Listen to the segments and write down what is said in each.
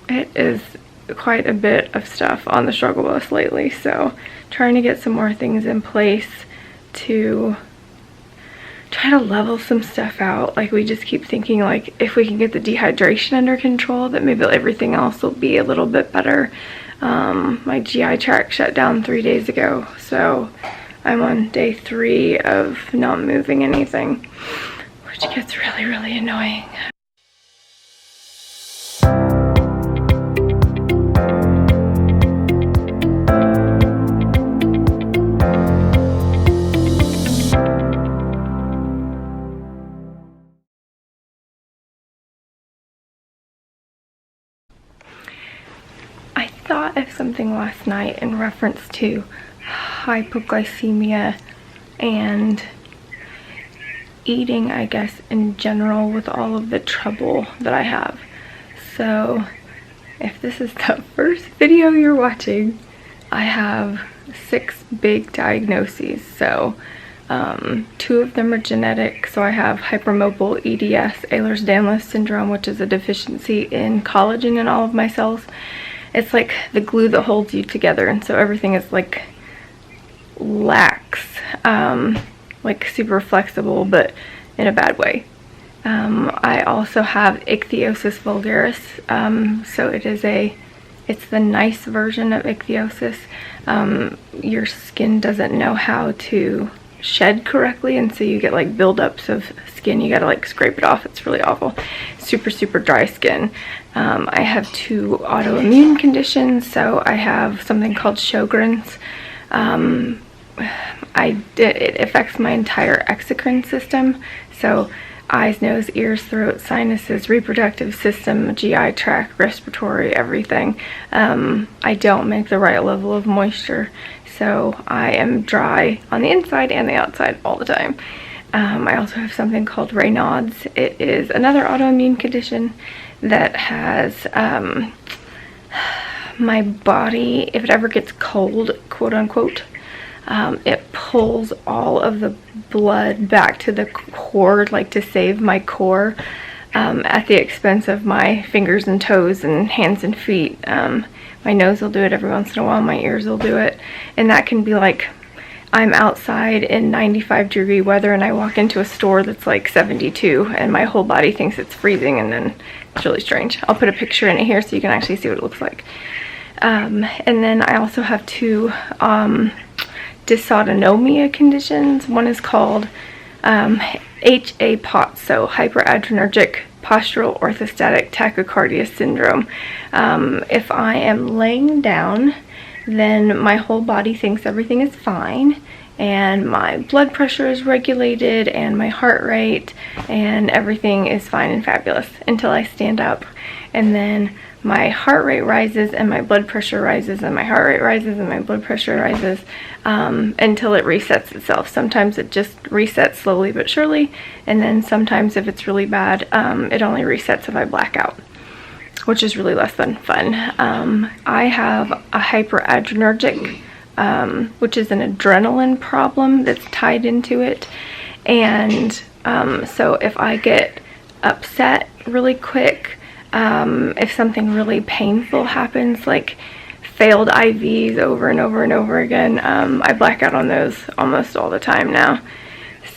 it is quite a bit of stuff on the struggle bus lately, so trying to get some more things in place to try to level some stuff out. Like, we just keep thinking, like, if we can get the dehydration under control, that maybe everything else will be a little bit better. My GI tract shut down 3 days ago, so I'm on day 3 of not moving anything, which gets really, really annoying. I thought of something last night in reference to hypoglycemia and eating, I guess, in general, with all of the trouble that I have. So if this is the first video you're watching, I have 6 big diagnoses. So 2 of them are genetic. So I have hypermobile EDS, Ehlers-Danlos syndrome, which is a deficiency in collagen in all of my cells. It's like the glue that holds you together, and so everything is like lax, like super flexible, but in a bad way. I also have ichthyosis vulgaris, so it's the nice version of ichthyosis. Your skin doesn't know how to shed correctly, and so you get like buildups of skin. You gotta like scrape it off. It's really awful. Super, super dry skin. I have 2 autoimmune conditions. So I have something called Sjogren's. It affects my entire exocrine system. So eyes, nose, ears, throat, sinuses, reproductive system, GI tract, respiratory, everything. I don't make the right level of moisture, so I am dry on the inside and the outside all the time. I also have something called Raynaud's. It is another autoimmune condition that has my body, if it ever gets cold, quote unquote, it pulls all of the blood back to the core, like to save my core, at the expense of my fingers and toes and hands and feet. My nose will do it every once in a while, my ears will do it, and that can be like, I'm outside in 95-degree weather and I walk into a store that's like 72 and my whole body thinks it's freezing, and then it's really strange. I'll put a picture in it here so you can actually see what it looks like. And then I also have 2 dysautonomia conditions. One is called HA-POTS, so hyperadrenergic postural orthostatic tachycardia syndrome. If I am laying down, then my whole body thinks everything is fine, and my blood pressure is regulated and my heart rate, and everything is fine and fabulous until I stand up, and then my heart rate rises and my blood pressure rises and my heart rate rises and my blood pressure rises, until it resets itself. Sometimes it just resets slowly but surely, and then sometimes if it's really bad, it only resets if I black out, which is really less than fun. I have a hyperadrenergic, which is an adrenaline problem that's tied into it, and so if I get upset really quick, if something really painful happens, like failed IVs over and over and over again, I black out on those almost all the time now.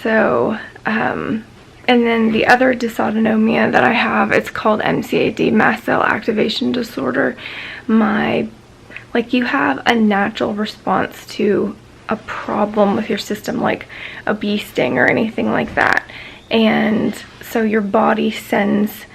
So, and then the other dysautonomia that I have, it's called MCAD, mast cell activation disorder. Like, you have a natural response to a problem with your system, like a bee sting or anything like that. And so your body sends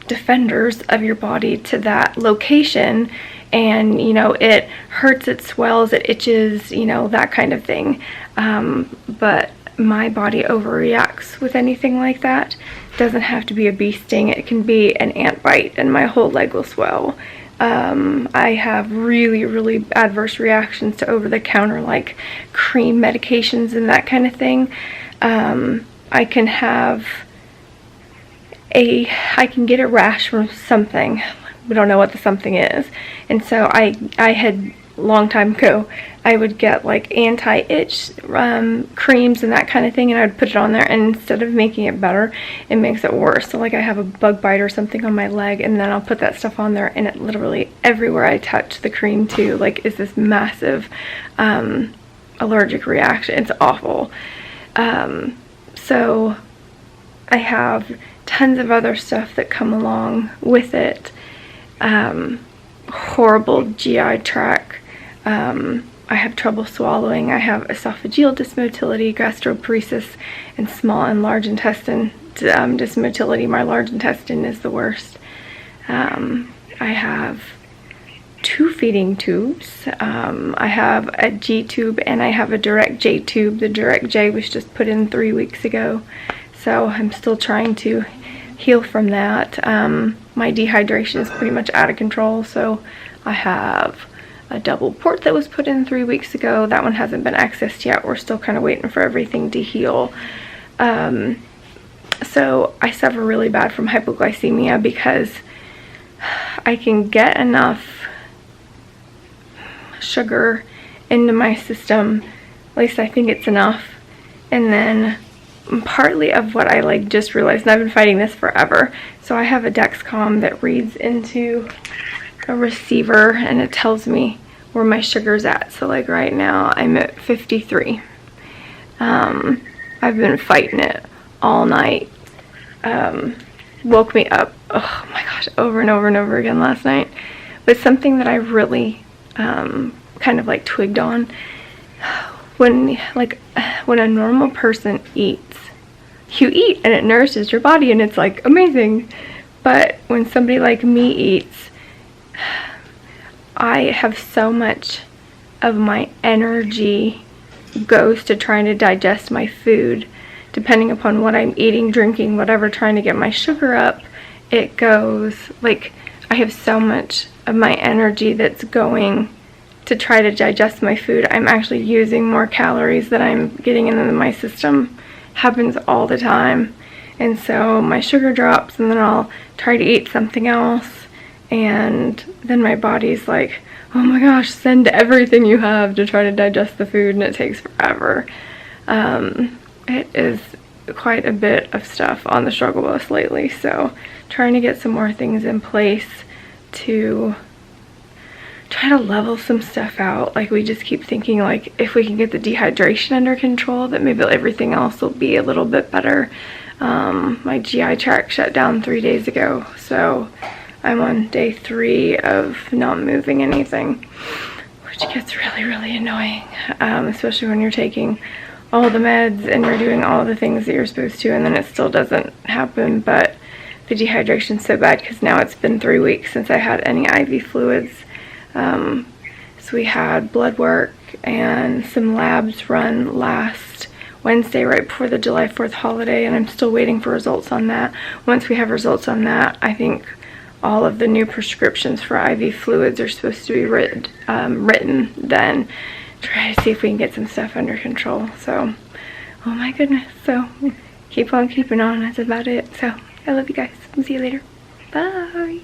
defenders of your body to that location, and you know, it hurts, it swells, it itches, you know, that kind of thing. But my body overreacts with anything like that. It doesn't have to be a bee sting, it can be an ant bite and my whole leg will swell. I have really, really adverse reactions to over-the-counter, like cream medications and that kind of thing. I can get a rash from something. We don't know what the something is. And so I had long time ago, I would get like anti-itch creams and that kind of thing, and I would put it on there, and instead of making it better, it makes it worse. So like I have a bug bite or something on my leg, and then I'll put that stuff on there, and it literally everywhere I touch the cream too, like, is this massive allergic reaction. It's awful. So I have tons of other stuff that come along with it. Horrible GI tract. I have trouble swallowing. I have esophageal dysmotility, gastroparesis, and small and large intestine dysmotility. My large intestine is the worst. I have 2 feeding tubes. I have a G tube and I have a direct J tube. The direct J was just put in 3 weeks ago, so I'm still trying to heal from that. My dehydration is pretty much out of control, so I have a double port that was put in 3 weeks ago. That one hasn't been accessed yet. We're still kind of waiting for everything to heal. So I suffer really bad from hypoglycemia because I can get enough sugar into my system, at least I think it's enough, and then partly of what I like just realized, and I've been fighting this forever, so I have a Dexcom that reads into a receiver and it tells me where my sugar's at. So like right now I'm at 53. I've been fighting it all night. Woke me up, oh my gosh, over and over and over again last night. But something that I really kind of like twigged on, when a normal person eats, you eat and it nourishes your body and it's like amazing. But when somebody like me eats, I have so much of my energy goes to trying to digest my food, depending upon what I'm eating, drinking, whatever, trying to get my sugar up. It goes, like, I have so much of my energy that's going to try to digest my food. I'm actually using more calories than I'm getting into my system. Happens all the time. And so my sugar drops, and then I'll try to eat something else, and then my body's like, oh my gosh, send everything you have to try to digest the food, and it takes forever. It is quite a bit of stuff on the struggle bus lately, so trying to get some more things in place to try to level some stuff out. Like, we just keep thinking, like, if we can get the dehydration under control, that maybe everything else will be a little bit better. My GI tract shut down 3 days ago, so I'm on day 3 of not moving anything, which gets really, really annoying, especially when you're taking all the meds and you're doing all the things that you're supposed to, and then it still doesn't happen. But the dehydration's so bad because now it's been 3 weeks since I had any IV fluids. So we had blood work and some labs run last Wednesday, right before the July 4th holiday, and I'm still waiting for results on that. Once we have results on that, I think all of the new prescriptions for IV fluids are supposed to be written then. Try to see if we can get some stuff under control. So, oh my goodness. So, keep on keeping on. That's about it. So, I love you guys. See you later. Bye.